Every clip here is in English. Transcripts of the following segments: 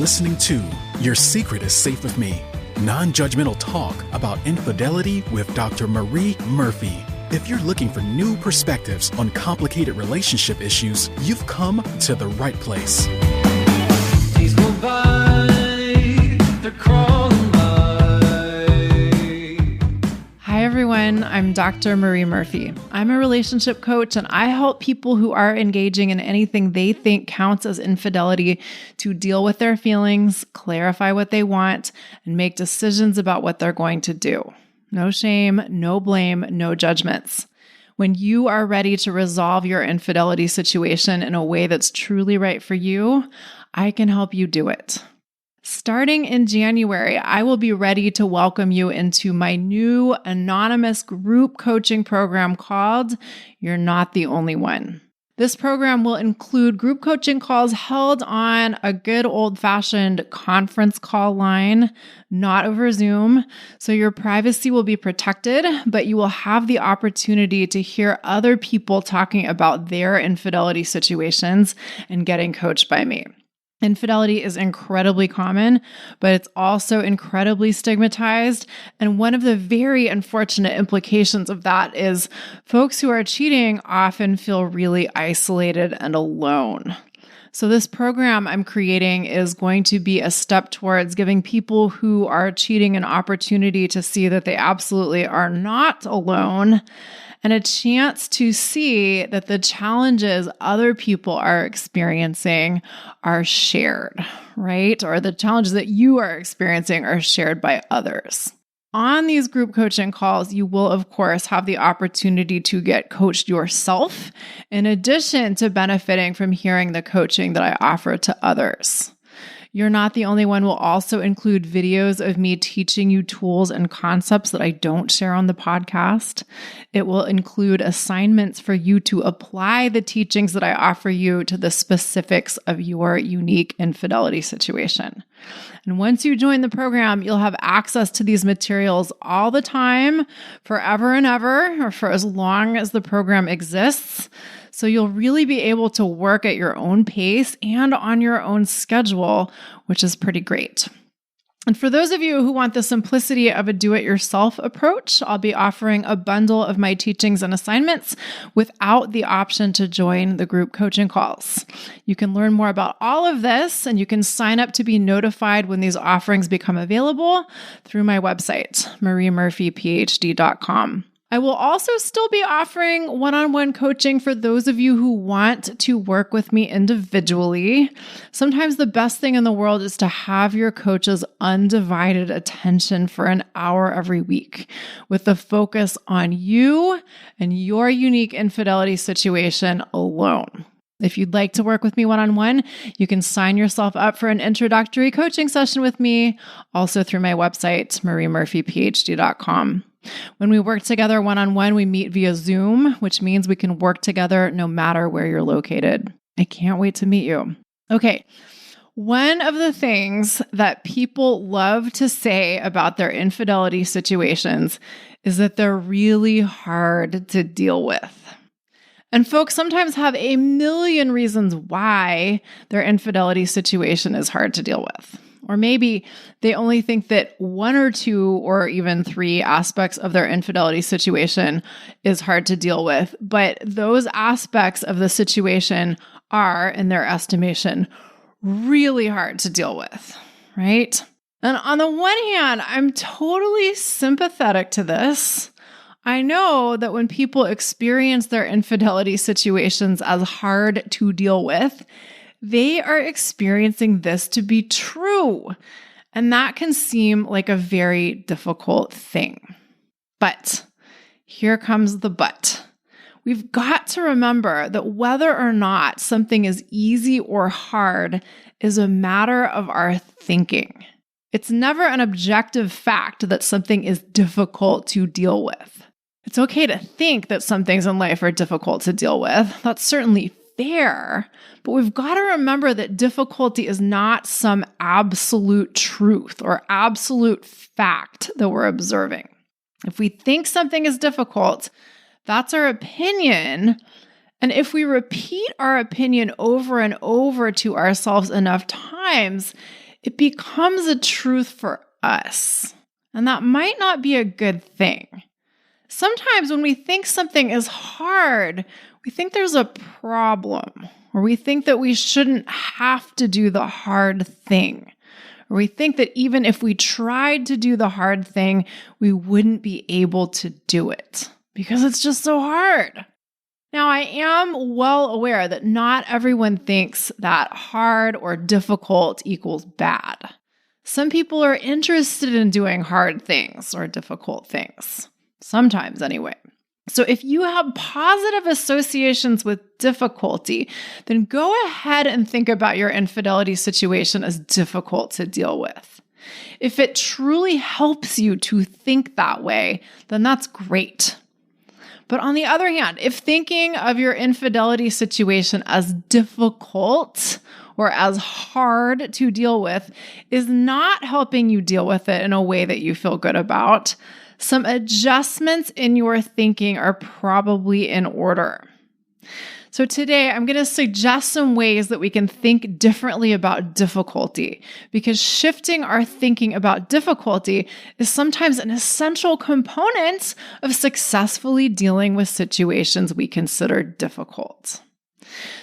listening to Your Secret is Safe with Me, non-judgmental talk about infidelity with Dr. Marie Murphy. If you're looking for new perspectives on complicated relationship issues, you've come to the right place. Days go by, they're crawling by. Hi everyone, I'm Dr. Marie Murphy. I'm a relationship coach and I help people who are engaging in anything they think counts as infidelity to deal with their feelings, clarify what they want, and make decisions about what they're going to do. No shame, no blame, no judgments. When you are ready to resolve your infidelity situation in a way that's truly right for you, I can help you do it. Starting in January, I will be ready to welcome you into my new anonymous group coaching program called You're Not the Only One. This program will include group coaching calls held on a good old-fashioned conference call line, not over Zoom. So your privacy will be protected, but you will have the opportunity to hear other people talking about their infidelity situations and getting coached by me. Infidelity is incredibly common, but it's also incredibly stigmatized. And one of the very unfortunate implications of that is folks who are cheating often feel really isolated and alone. So this program I'm creating is going to be a step towards giving people who are cheating an opportunity to see that they absolutely are not alone, and a chance to see that the challenges other people are experiencing are shared, right? Or the challenges that you are experiencing are shared by others. On these group coaching calls, you will, of course, have the opportunity to get coached yourself, in addition to benefiting from hearing the coaching that I offer to others. You're Not the Only One will also include videos of me teaching you tools and concepts that I don't share on the podcast. It will include assignments for you to apply the teachings that I offer you to the specifics of your unique infidelity situation. And once you join the program, you'll have access to these materials all the time, forever and ever, or for as long as the program exists. So you'll really be able to work at your own pace and on your own schedule, which is pretty great. And for those of you who want the simplicity of a do-it-yourself approach, I'll be offering a bundle of my teachings and assignments without the option to join the group coaching calls. You can learn more about all of this, and you can sign up to be notified when these offerings become available through my website, mariemurphyphd.com. I will also still be offering one-on-one coaching for those of you who want to work with me individually. Sometimes the best thing in the world is to have your coach's undivided attention for an hour every week, with the focus on you and your unique infidelity situation alone. If you'd like to work with me one-on-one, you can sign yourself up for an introductory coaching session with me, also through my website, mariemurphyphd.com. When we work together one-on-one, we meet via Zoom, which means we can work together no matter where you're located. I can't wait to meet you. Okay. One of the things that people love to say about their infidelity situations is that they're really hard to deal with. And folks sometimes have a million reasons why their infidelity situation is hard to deal with. Or maybe they only think that one or two or even three aspects of their infidelity situation is hard to deal with. But those aspects of the situation are, in their estimation, really hard to deal with, right? And on the one hand, I'm totally sympathetic to this. I know that when people experience their infidelity situations as hard to deal with, they are experiencing this to be true. And that can seem like a very difficult thing. But here comes the but. We've got to remember that whether or not something is easy or hard is a matter of our thinking. It's never an objective fact that something is difficult to deal with. It's okay to think that some things in life are difficult to deal with. That's certainly fair, but we've got to remember that difficulty is not some absolute truth or absolute fact that we're observing. If we think something is difficult, that's our opinion. And if we repeat our opinion over and over to ourselves enough times, it becomes a truth for us. And that might not be a good thing. Sometimes when we think something is hard, we think there's a problem, or we think that we shouldn't have to do the hard thing, or we think that even if we tried to do the hard thing, we wouldn't be able to do it because it's just so hard. Now, I am well aware that not everyone thinks that hard or difficult equals bad. Some people are interested in doing hard things or difficult things. Sometimes, anyway. So if you have positive associations with difficulty, then go ahead and think about your infidelity situation as difficult to deal with. If it truly helps you to think that way, then that's great. But on the other hand, if thinking of your infidelity situation as difficult or as hard to deal with is not helping you deal with it in a way that you feel good about, some adjustments in your thinking are probably in order. So today, I'm going to suggest some ways that we can think differently about difficulty, because shifting our thinking about difficulty is sometimes an essential component of successfully dealing with situations we consider difficult.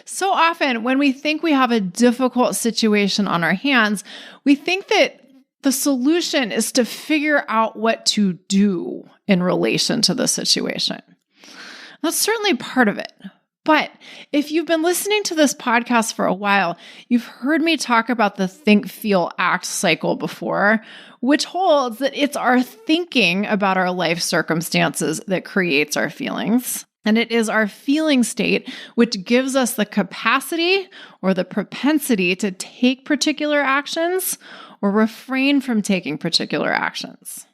So often, when we think we have a difficult situation on our hands, we think that the solution is to figure out what to do in relation to the situation. That's certainly part of it. But if you've been listening to this podcast for a while, you've heard me talk about the think, feel, act cycle before, which holds that it's our thinking about our life circumstances that creates our feelings. And it is our feeling state which gives us the capacity or the propensity to take particular actions or refrain from taking particular actions.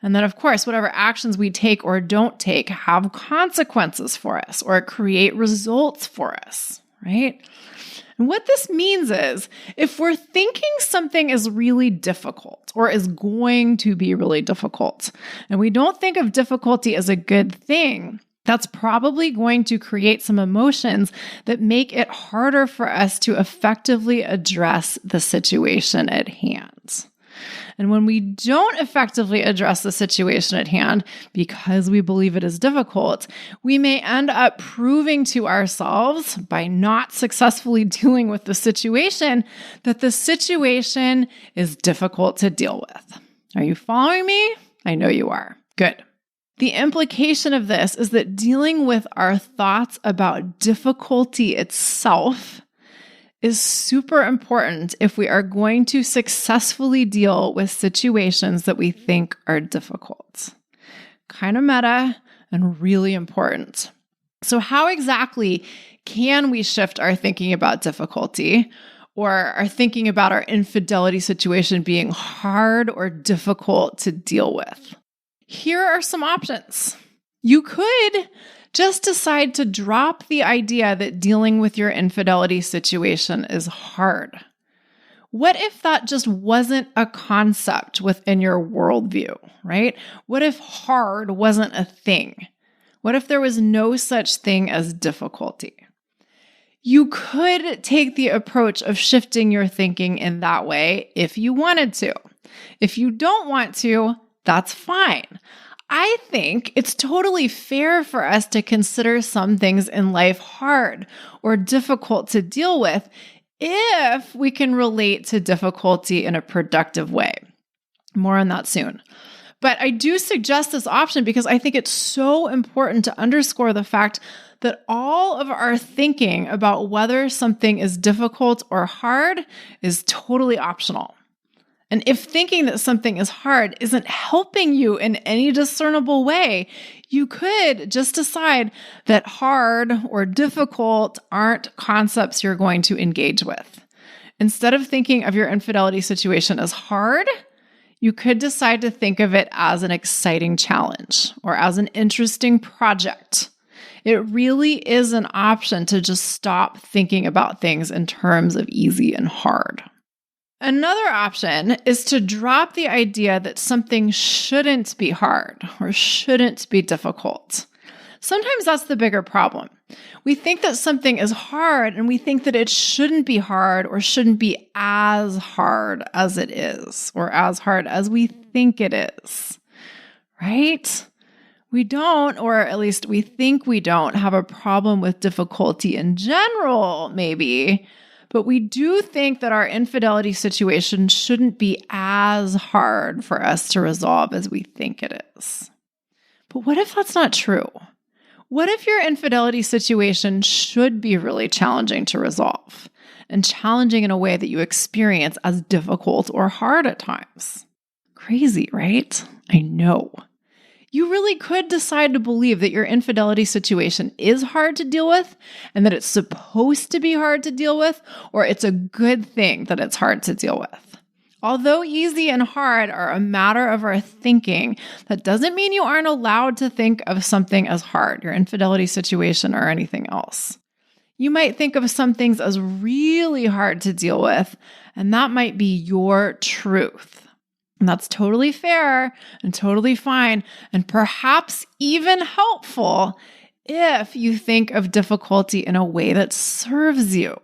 And then, of course, whatever actions we take or don't take have consequences for us or create results for us, right? And what this means is if we're thinking something is really difficult or is going to be really difficult, and we don't think of difficulty as a good thing, that's probably going to create some emotions that make it harder for us to effectively address the situation at hand. And when we don't effectively address the situation at hand because we believe it is difficult, we may end up proving to ourselves by not successfully dealing with the situation that the situation is difficult to deal with. Are you following me? I know you are. Good. The implication of this is that dealing with our thoughts about difficulty itself is super important if we are going to successfully deal with situations that we think are difficult. Kind of meta and really important. So how exactly can we shift our thinking about difficulty or our thinking about our infidelity situation being hard or difficult to deal with? Here are some options. You could just decide to drop the idea that dealing with your infidelity situation is hard. What if that just wasn't a concept within your worldview, right? What if hard wasn't a thing? What if there was no such thing as difficulty? You could take the approach of shifting your thinking in that way if you wanted to. If you don't want to, that's fine. I think it's totally fair for us to consider some things in life hard or difficult to deal with if we can relate to difficulty in a productive way. More on that soon. But I do suggest this option because I think it's so important to underscore the fact that all of our thinking about whether something is difficult or hard is totally optional. And if thinking that something is hard isn't helping you in any discernible way, you could just decide that hard or difficult aren't concepts you're going to engage with. Instead of thinking of your infidelity situation as hard, you could decide to think of it as an exciting challenge or as an interesting project. It really is an option to just stop thinking about things in terms of easy and hard. Another option is to drop the idea that something shouldn't be hard or shouldn't be difficult. Sometimes that's the bigger problem. We think that something is hard and we think that it shouldn't be hard or shouldn't be as hard as it is or as hard as we think it is, right? We don't, or at least we think we don't, have a problem with difficulty in general, maybe, but we do think that our infidelity situation shouldn't be as hard for us to resolve as we think it is. But what if that's not true? What if your infidelity situation should be really challenging to resolve and challenging in a way that you experience as difficult or hard at times? Crazy, right? I know. You really could decide to believe that your infidelity situation is hard to deal with and that it's supposed to be hard to deal with, or it's a good thing that it's hard to deal with. Although easy and hard are a matter of our thinking, that doesn't mean you aren't allowed to think of something as hard, your infidelity situation or anything else. You might think of some things as really hard to deal with, and that might be your truth. And that's totally fair and totally fine, and perhaps even helpful if you think of difficulty in a way that serves you.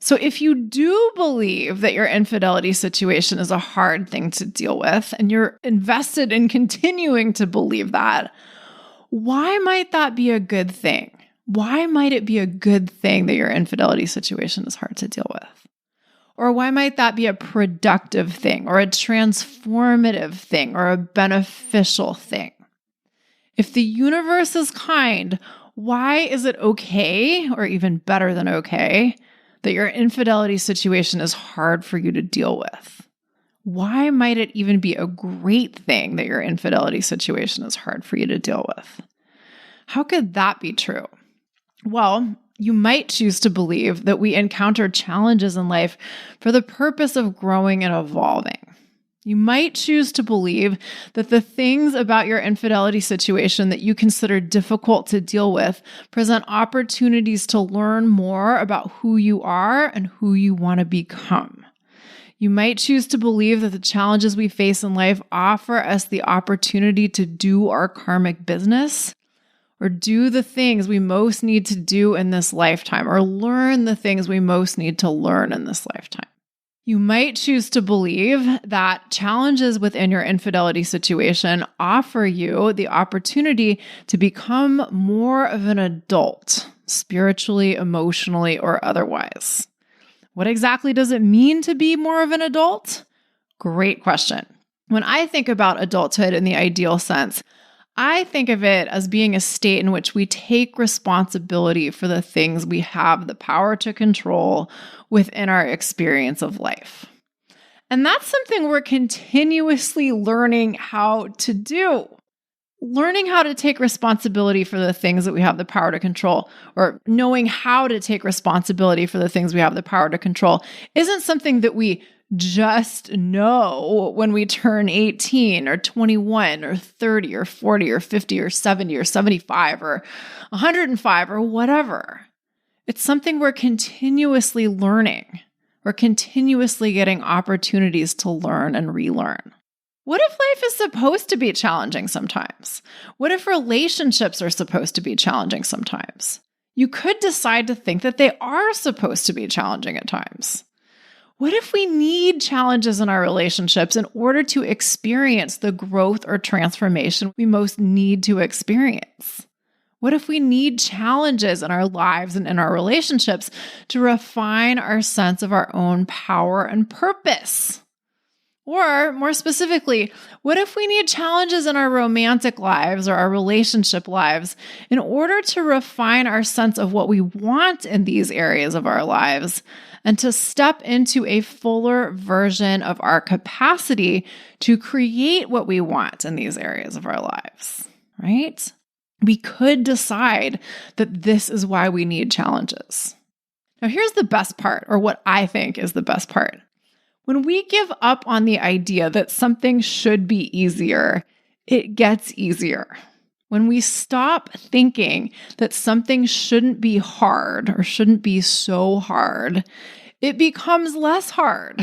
So if you do believe that your infidelity situation is a hard thing to deal with, and you're invested in continuing to believe that, why might that be a good thing? Why might it be a good thing that your infidelity situation is hard to deal with? Or why might that be a productive thing or a transformative thing or a beneficial thing? If the universe is kind, why is it okay, or even better than okay, that your infidelity situation is hard for you to deal with? Why might it even be a great thing that your infidelity situation is hard for you to deal with? How could that be true? Well, you might choose to believe that we encounter challenges in life for the purpose of growing and evolving. You might choose to believe that the things about your infidelity situation that you consider difficult to deal with present opportunities to learn more about who you are and who you want to become. You might choose to believe that the challenges we face in life offer us the opportunity to do our karmic business, or do the things we most need to do in this lifetime, or learn the things we most need to learn in this lifetime. You might choose to believe that challenges within your infidelity situation offer you the opportunity to become more of an adult, spiritually, emotionally, or otherwise. What exactly does it mean to be more of an adult? Great question. When I think about adulthood in the ideal sense, I think of it as being a state in which we take responsibility for the things we have the power to control within our experience of life. And that's something we're continuously learning how to do. Learning how to take responsibility for the things that we have the power to control, or knowing how to take responsibility for the things we have the power to control, isn't something that we just know when we turn 18 or 21 or 30 or 40 or 50 or 70 or 75 or 105 or whatever. It's something we're continuously learning. We're continuously getting opportunities to learn and relearn. What if life is supposed to be challenging sometimes? What if relationships are supposed to be challenging sometimes? You could decide to think that they are supposed to be challenging at times. What if we need challenges in our relationships in order to experience the growth or transformation we most need to experience? What if we need challenges in our lives and in our relationships to refine our sense of our own power and purpose? Or more specifically, what if we need challenges in our romantic lives or our relationship lives in order to refine our sense of what we want in these areas of our lives and to step into a fuller version of our capacity to create what we want in these areas of our lives, right? We could decide that this is why we need challenges. Now, here's the best part, or what I think is the best part. When we give up on the idea that something should be easier, it gets easier. When we stop thinking that something shouldn't be hard or shouldn't be so hard, it becomes less hard.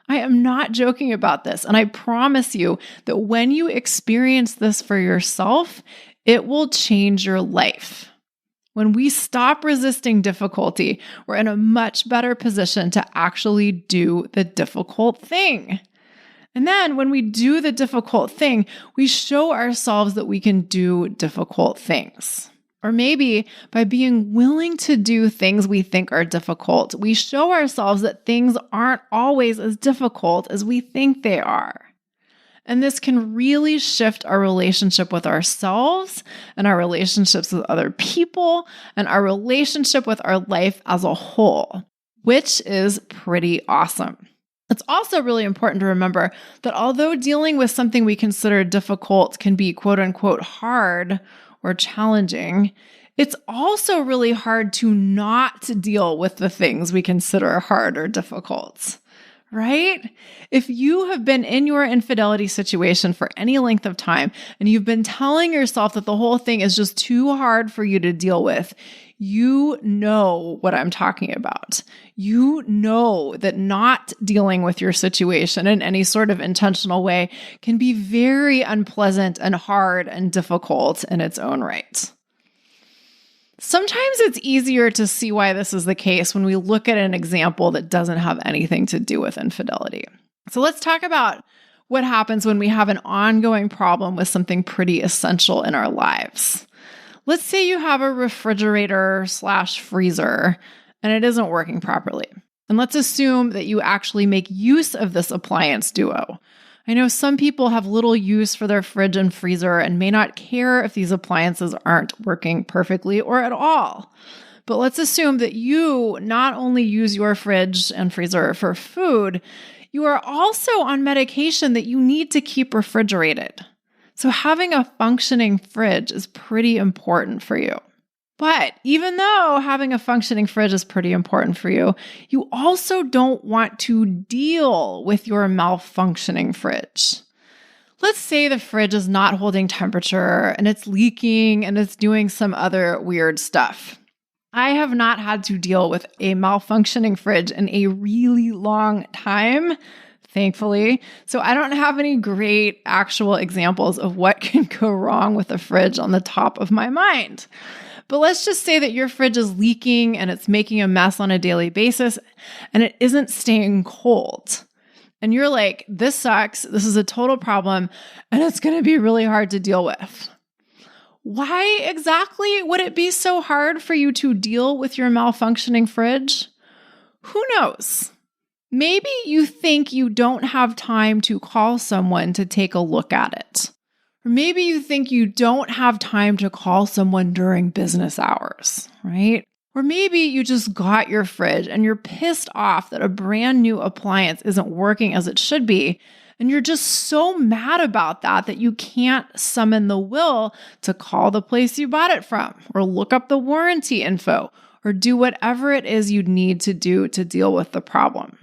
I am not joking about this, and I promise you that when you experience this for yourself, it will change your life. When we stop resisting difficulty, we're in a much better position to actually do the difficult thing. And then when we do the difficult thing, we show ourselves that we can do difficult things. Or maybe by being willing to do things we think are difficult, we show ourselves that things aren't always as difficult as we think they are. And this can really shift our relationship with ourselves and our relationships with other people and our relationship with our life as a whole, which is pretty awesome. It's also really important to remember that although dealing with something we consider difficult can be quote unquote hard or challenging, it's also really hard to not deal with the things we consider hard or difficult. Right? If you have been in your infidelity situation for any length of time and you've been telling yourself that the whole thing is just too hard for you to deal with, you know what I'm talking about. You know that not dealing with your situation in any sort of intentional way can be very unpleasant and hard and difficult in its own right. Sometimes it's easier to see why this is the case when we look at an example that doesn't have anything to do with infidelity. So let's talk about what happens when we have an ongoing problem with something pretty essential in our lives. Let's say you have a refrigerator/freezer and it isn't working properly. And let's assume that you actually make use of this appliance duo. I know some people have little use for their fridge and freezer and may not care if these appliances aren't working perfectly or at all. But let's assume that you not only use your fridge and freezer for food, you are also on medication that you need to keep refrigerated. So having a functioning fridge is pretty important for you. But even though having a functioning fridge is pretty important for you, you also don't want to deal with your malfunctioning fridge. Let's say the fridge is not holding temperature and it's leaking and it's doing some other weird stuff. I have not had to deal with a malfunctioning fridge in a really long time, thankfully. So I don't have any great actual examples of what can go wrong with a fridge on the top of my mind. But let's just say that your fridge is leaking and it's making a mess on a daily basis and it isn't staying cold. And you're like, this sucks. This is a total problem and it's going to be really hard to deal with. Why exactly would it be so hard for you to deal with your malfunctioning fridge? Who knows? Maybe you think you don't have time to call someone to take a look at it. Or maybe you think you don't have time to call someone during business hours, right? Or maybe you just got your fridge and you're pissed off that a brand new appliance isn't working as it should be. And you're just so mad about that you can't summon the will to call the place you bought it from or look up the warranty info or do whatever it is you need to do to deal with the problem.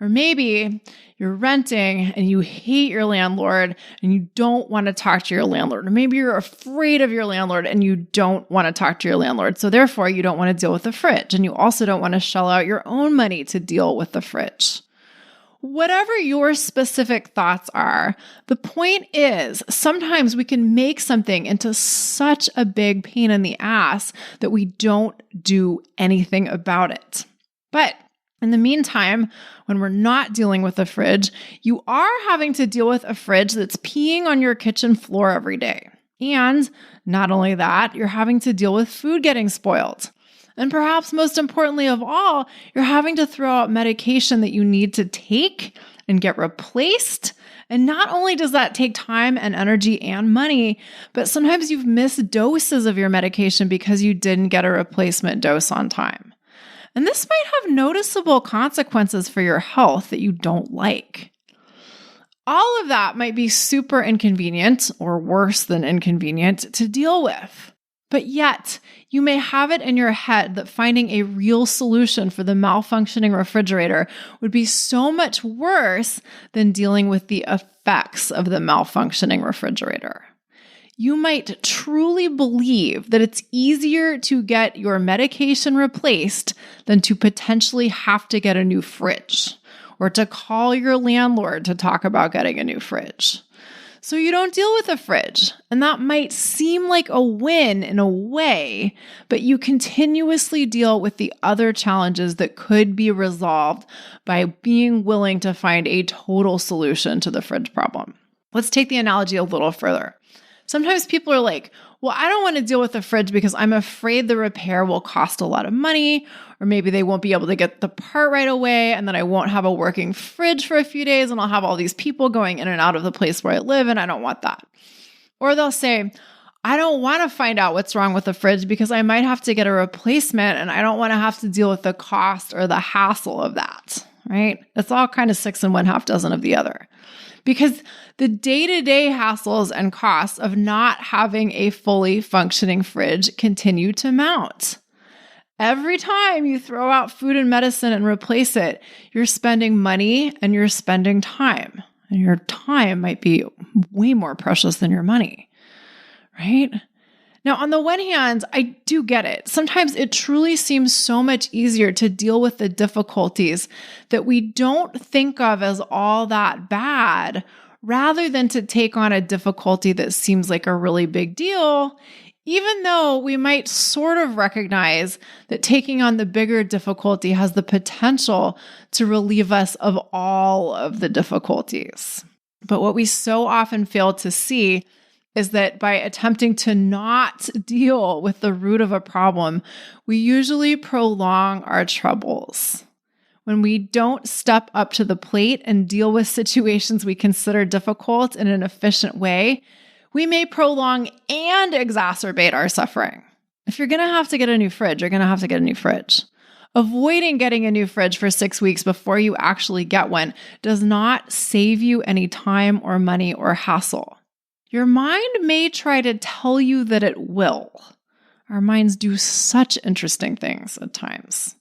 Or maybe you're renting and you hate your landlord and you don't want to talk to your landlord. Or maybe you're afraid of your landlord and you don't want to talk to your landlord. So therefore, you don't want to deal with the fridge. And you also don't want to shell out your own money to deal with the fridge. Whatever your specific thoughts are, the point is sometimes we can make something into such a big pain in the ass that we don't do anything about it. But in the meantime, when we're not dealing with a fridge, you are having to deal with a fridge that's peeing on your kitchen floor every day. And not only that, you're having to deal with food getting spoiled. And perhaps most importantly of all, you're having to throw out medication that you need to take and get replaced. And not only does that take time and energy and money, but sometimes you've missed doses of your medication because you didn't get a replacement dose on time. And this might have noticeable consequences for your health that you don't like. All of that might be super inconvenient or worse than inconvenient to deal with. But yet, you may have it in your head that finding a real solution for the malfunctioning refrigerator would be so much worse than dealing with the effects of the malfunctioning refrigerator. You might truly believe that it's easier to get your medication replaced than to potentially have to get a new fridge or to call your landlord to talk about getting a new fridge. So you don't deal with the fridge. And that might seem like a win in a way, but you continuously deal with the other challenges that could be resolved by being willing to find a total solution to the fridge problem. Let's take the analogy a little further. Sometimes people are like, well, I don't want to deal with the fridge because I'm afraid the repair will cost a lot of money, or maybe they won't be able to get the part right away, and then I won't have a working fridge for a few days, and I'll have all these people going in and out of the place where I live, and I don't want that. Or they'll say, I don't want to find out what's wrong with the fridge because I might have to get a replacement, and I don't want to have to deal with the cost or the hassle of that, right? It's all kind of 6 and 1/2 dozen of the other. Because the day-to-day hassles and costs of not having a fully functioning fridge continue to mount. Every time you throw out food and medicine and replace it, you're spending money and you're spending time. And your time might be way more precious than your money, right? Now, on the one hand, I do get it. Sometimes it truly seems so much easier to deal with the difficulties that we don't think of as all that bad, rather than to take on a difficulty that seems like a really big deal, even though we might sort of recognize that taking on the bigger difficulty has the potential to relieve us of all of the difficulties. But what we so often fail to see is that by attempting to not deal with the root of a problem, we usually prolong our troubles. When we don't step up to the plate and deal with situations we consider difficult in an efficient way, we may prolong and exacerbate our suffering. If you're going to have to get a new fridge, you're going to have to get a new fridge. Avoiding getting a new fridge for 6 weeks before you actually get one does not save you any time or money or hassle. Your mind may try to tell you that it will. Our minds do such interesting things at times.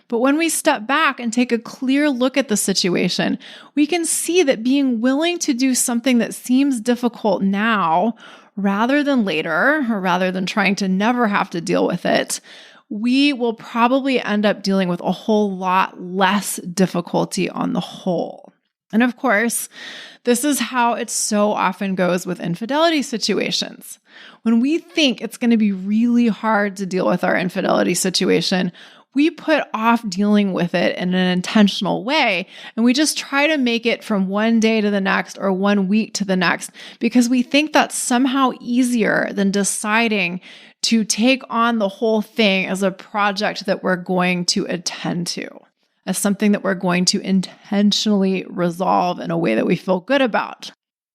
But when we step back and take a clear look at the situation, we can see that being willing to do something that seems difficult now, rather than later, or rather than trying to never have to deal with it, we will probably end up dealing with a whole lot less difficulty on the whole. And of course, this is how it so often goes with infidelity situations. When we think it's going to be really hard to deal with our infidelity situation, we put off dealing with it in an intentional way, and we just try to make it from one day to the next or 1 week to the next because we think that's somehow easier than deciding to take on the whole thing as a project that we're going to attend to, as something that we're going to intentionally resolve in a way that we feel good about.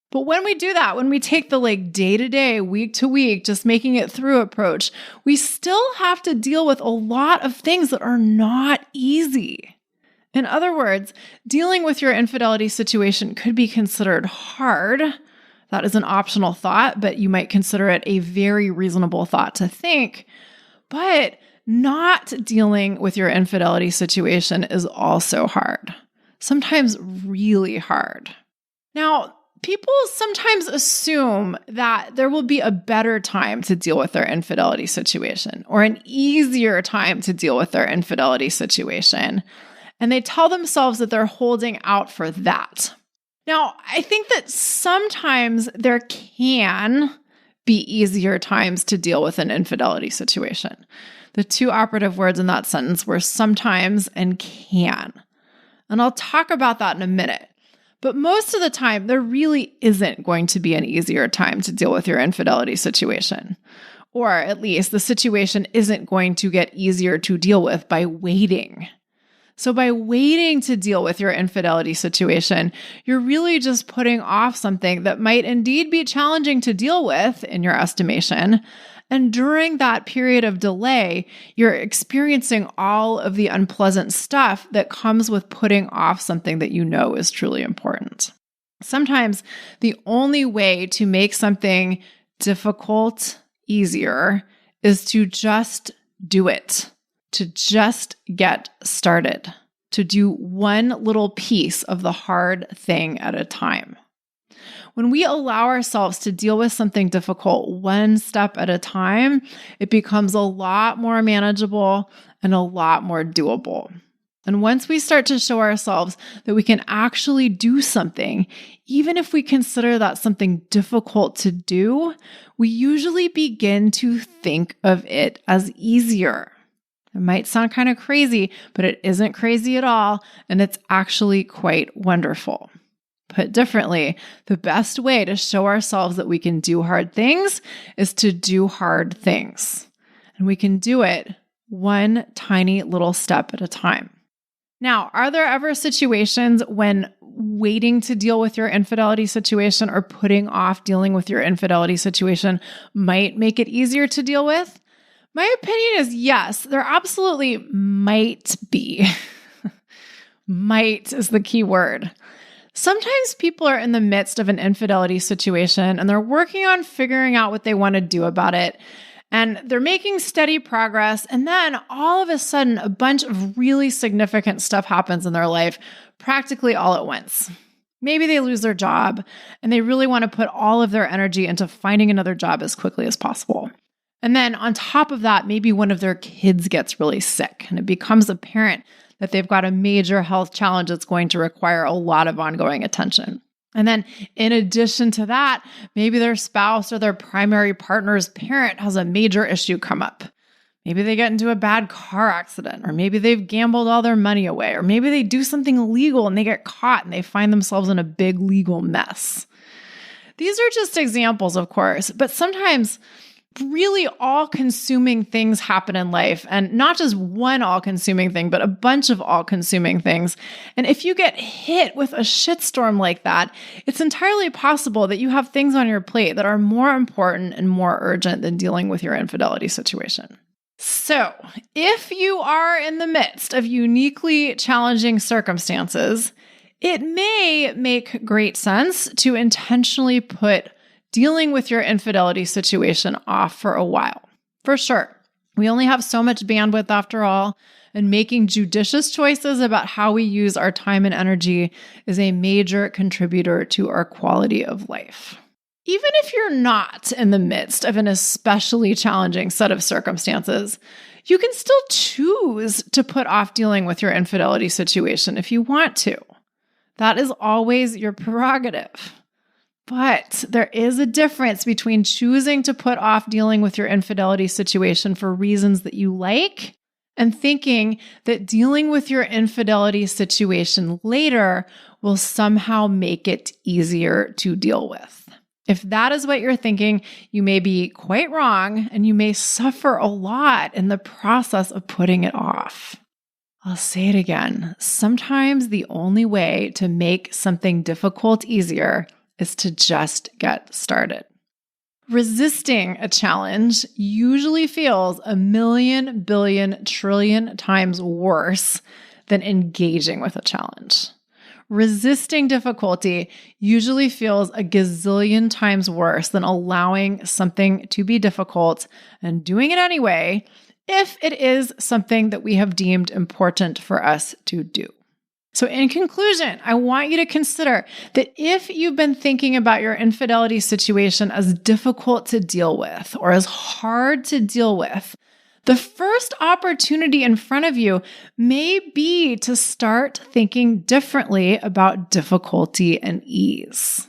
But when we do that, when we take the day-to-day, week-to-week, just making it through approach, we still have to deal with a lot of things that are not easy. In other words, dealing with your infidelity situation could be considered hard. That is an optional thought, but you might consider it a very reasonable thought to think. But not dealing with your infidelity situation is also hard, sometimes really hard. Now, people sometimes assume that there will be a better time to deal with their infidelity situation or an easier time to deal with their infidelity situation. And they tell themselves that they're holding out for that. Now, I think that sometimes there can be easier times to deal with an infidelity situation. The two operative words in that sentence were sometimes and can. And I'll talk about that in a minute. But most of the time, there really isn't going to be an easier time to deal with your infidelity situation. Or at least the situation isn't going to get easier to deal with by waiting. So by waiting to deal with your infidelity situation, you're really just putting off something that might indeed be challenging to deal with in your estimation. And during that period of delay, you're experiencing all of the unpleasant stuff that comes with putting off something that you know is truly important. Sometimes the only way to make something difficult easier is to just do it, to just get started, to do one little piece of the hard thing at a time. When we allow ourselves to deal with something difficult one step at a time, it becomes a lot more manageable and a lot more doable. And once we start to show ourselves that we can actually do something, even if we consider that something difficult to do, we usually begin to think of it as easier. It might sound kind of crazy, but it isn't crazy at all, and it's actually quite wonderful. Put differently, the best way to show ourselves that we can do hard things is to do hard things. And we can do it one tiny little step at a time. Now, are there ever situations when waiting to deal with your infidelity situation or putting off dealing with your infidelity situation might make it easier to deal with? My opinion is yes, there absolutely might be. Might is the key word. Sometimes people are in the midst of an infidelity situation and they're working on figuring out what they want to do about it. And they're making steady progress. And then all of a sudden, a bunch of really significant stuff happens in their life practically all at once. Maybe they lose their job and they really want to put all of their energy into finding another job as quickly as possible. And then on top of that, maybe one of their kids gets really sick and it becomes apparent that they've got a major health challenge that's going to require a lot of ongoing attention. And then in addition to that, maybe their spouse or their primary partner's parent has a major issue come up. Maybe they get into a bad car accident, or maybe they've gambled all their money away, or maybe they do something illegal and they get caught and they find themselves in a big legal mess. These are just examples, of course, but sometimes really all-consuming things happen in life, and not just one all-consuming thing, but a bunch of all-consuming things. And if you get hit with a shitstorm like that, it's entirely possible that you have things on your plate that are more important and more urgent than dealing with your infidelity situation. So, if you are in the midst of uniquely challenging circumstances, it may make great sense to intentionally put dealing with your infidelity situation off for a while. For sure. We only have so much bandwidth after all, and making judicious choices about how we use our time and energy is a major contributor to our quality of life. Even if you're not in the midst of an especially challenging set of circumstances, you can still choose to put off dealing with your infidelity situation if you want to. That is always your prerogative. But there is a difference between choosing to put off dealing with your infidelity situation for reasons that you like and thinking that dealing with your infidelity situation later will somehow make it easier to deal with. If that is what you're thinking, you may be quite wrong and you may suffer a lot in the process of putting it off. I'll say it again. Sometimes the only way to make something difficult easier is to just get started. Resisting a challenge usually feels 1,000,000, billion, trillion times worse than engaging with a challenge. Resisting difficulty usually feels a gazillion times worse than allowing something to be difficult and doing it anyway, if it is something that we have deemed important for us to do. So in conclusion, I want you to consider that if you've been thinking about your infidelity situation as difficult to deal with or as hard to deal with, the first opportunity in front of you may be to start thinking differently about difficulty and ease.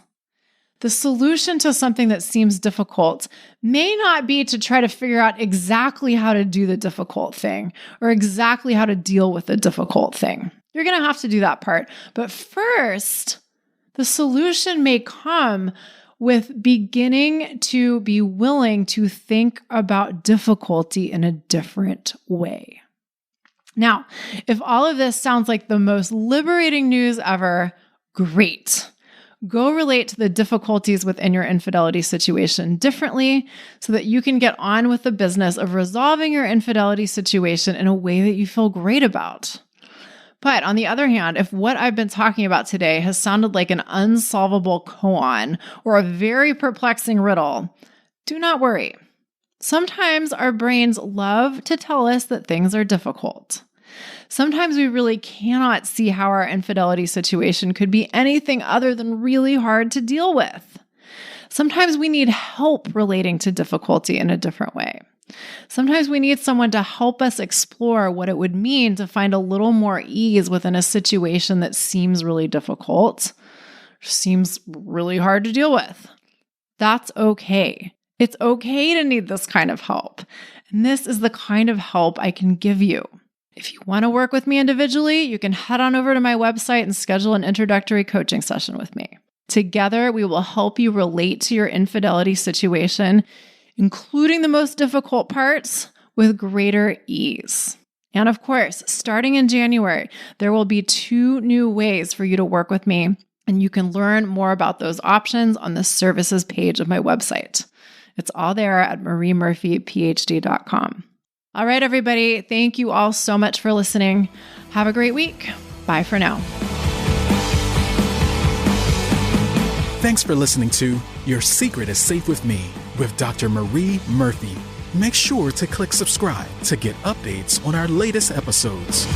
The solution to something that seems difficult may not be to try to figure out exactly how to do the difficult thing or exactly how to deal with the difficult thing. You're going to have to do that part. But first, the solution may come with beginning to be willing to think about difficulty in a different way. Now, if all of this sounds like the most liberating news ever, great. Go relate to the difficulties within your infidelity situation differently so that you can get on with the business of resolving your infidelity situation in a way that you feel great about. But on the other hand, if what I've been talking about today has sounded like an unsolvable koan or a very perplexing riddle, do not worry. Sometimes our brains love to tell us that things are difficult. Sometimes we really cannot see how our infidelity situation could be anything other than really hard to deal with. Sometimes we need help relating to difficulty in a different way. Sometimes we need someone to help us explore what it would mean to find a little more ease within a situation that seems really difficult, seems really hard to deal with. That's okay. It's okay to need this kind of help. And this is the kind of help I can give you. If you want to work with me individually, you can head on over to my website and schedule an introductory coaching session with me. Together, we will help you relate to your infidelity situation, including the most difficult parts, with greater ease. And of course, starting in January, there will be 2 new ways for you to work with me, and you can learn more about those options on the services page of my website. It's all there at mariemurphyphd.com. All right, everybody, thank you all so much for listening. Have a great week. Bye for now. Thanks for listening to Your Secret is Safe with Me with Dr. Marie Murphy. Make sure to click subscribe to get updates on our latest episodes.